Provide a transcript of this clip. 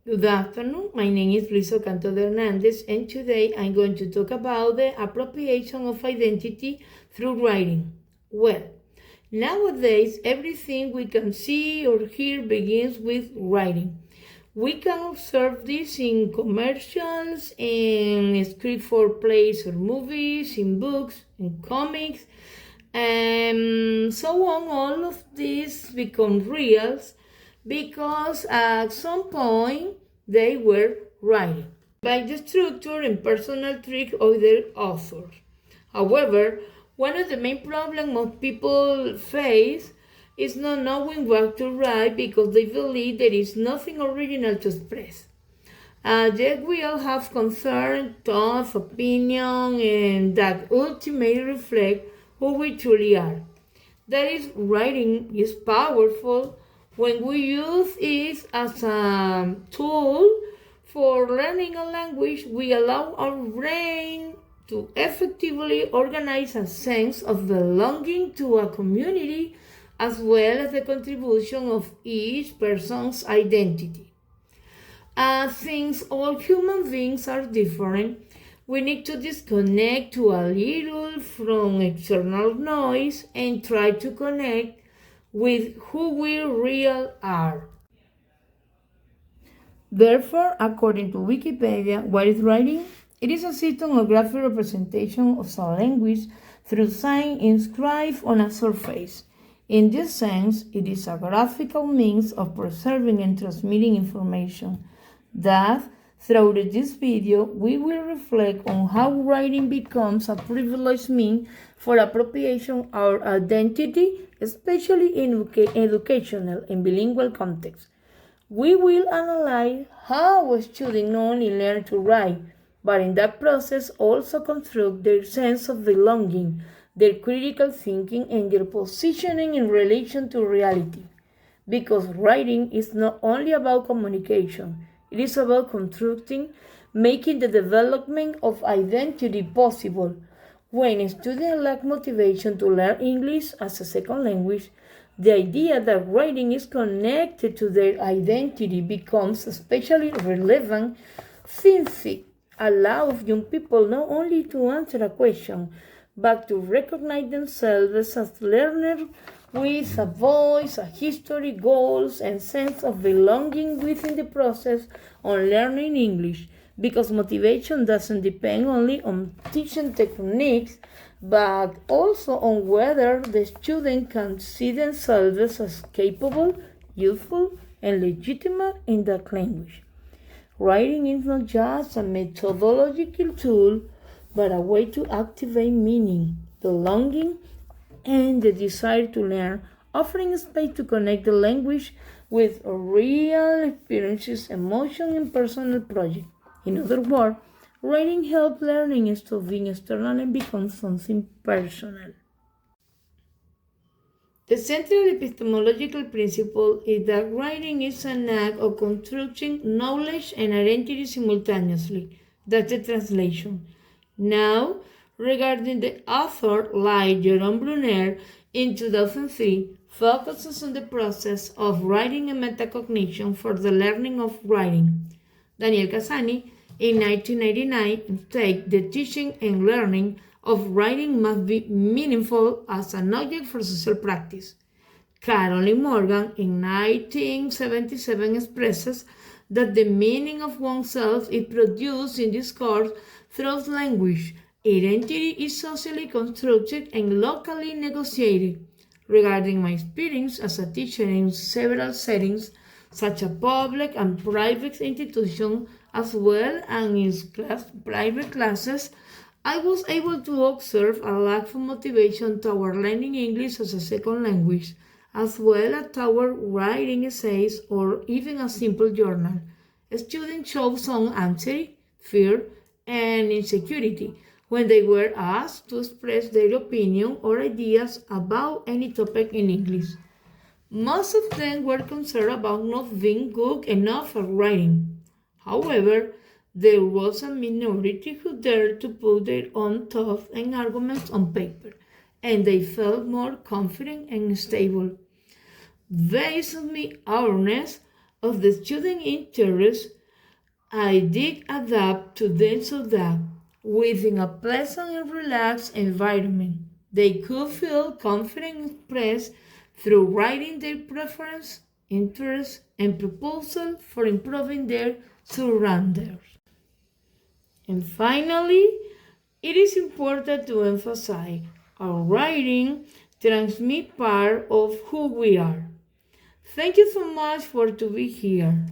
Good afternoon, my name is Luis Ocanto de Hernandez, and today I'm going to talk about the appropriation of identity through writing. Well, nowadays everything we can see or hear begins with writing. We can observe this in commercials, in script for plays or movies, in books, in comics, and so on. All of these become real because at some point they were writing by the structure and personal trick of their authors. However, one of the main problems most people face is not knowing what to write because they believe there is nothing original to express. Yet we all have concern, thoughts, opinion, and that ultimately reflect who we truly are. That is, writing is powerful when we use it as a tool for learning a language. We allow our brain to effectively organize a sense of belonging to a community as well as the contribution of each person's identity. Since all human beings are different, we need to disconnect to a little from external noise and try to connect with who we really are. Therefore, according to Wikipedia, what is writing? It is a system of graphic representation of some language through sign inscribed on a surface. In this sense, it is a graphical means of preserving and transmitting information. Thus, throughout this video, we will reflect on how writing becomes a privileged means for appropriation of our identity, especially in educational and bilingual contexts. We will analyze how students not only learn to write, but in that process also construct their sense of belonging, their critical thinking, and their positioning in relation to reality. Because writing is not only about communication, it is about constructing, making the development of identity possible. When students lack motivation to learn English as a second language, the idea that writing is connected to their identity becomes especially relevant since it allows young people not only to answer a question, but to recognize themselves as learners with a voice, a history, goals, and sense of belonging within the process on learning English. Because motivation doesn't depend only on teaching techniques, but also on whether the student can see themselves as capable, useful, and legitimate in that language. Writing is not just a methodological tool, but a way to activate meaning, belonging, and the desire to learn, offering space to connect the language with real experiences, emotion, and personal projects. In other words, writing helps learning stop being external and become something personal. The central epistemological principle is that writing is an act of constructing knowledge and identity simultaneously. That's the translation. Now, regarding the author, like Jerome Bruner, in 2003, focuses on the process of writing and metacognition for the learning of writing. Daniel Casani, in 1999, stated the teaching and learning of writing must be meaningful as an object for social practice. Caroline Morgan, in 1977, expresses that the meaning of oneself is produced in discourse through language. Identity is socially constructed and locally negotiated. Regarding my experience as a teacher in several settings, such as public and private institutions, as well as in private classes, I was able to observe a lack of motivation toward learning English as a second language, as well as toward writing essays or even a simple journal. Students showed some anxiety, fear, and insecurity when they were asked to express their opinion or ideas about any topic in English. Most of them were concerned about not being good enough at writing. However, there was a minority who dared to put their own thoughts and arguments on paper, and they felt more confident and stable. Based on my awareness, of the student interest, I did adapt to them so that, within a pleasant and relaxed environment, they could feel confident and express through writing their preference, interests, and proposal for improving their surroundings. And finally, it is important to emphasize our writing transmits part of who we are. Thank you so much for to be here.